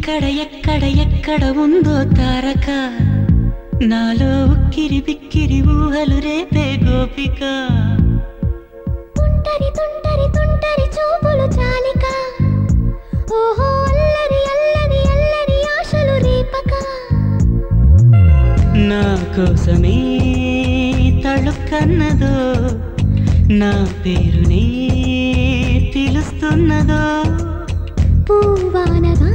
ఎక్కడ ఉందో తారక నాలో ఉక్కిరి బిక్కిరి ఊహలు రేపే గోపిక తుంటరి చూపులు చాలిక ఓహో అల్లరి ఆశలు రేపక నా కోసమే తళుక్కన్నదో నా పేరునే పిలుస్తున్నదో పూవానగా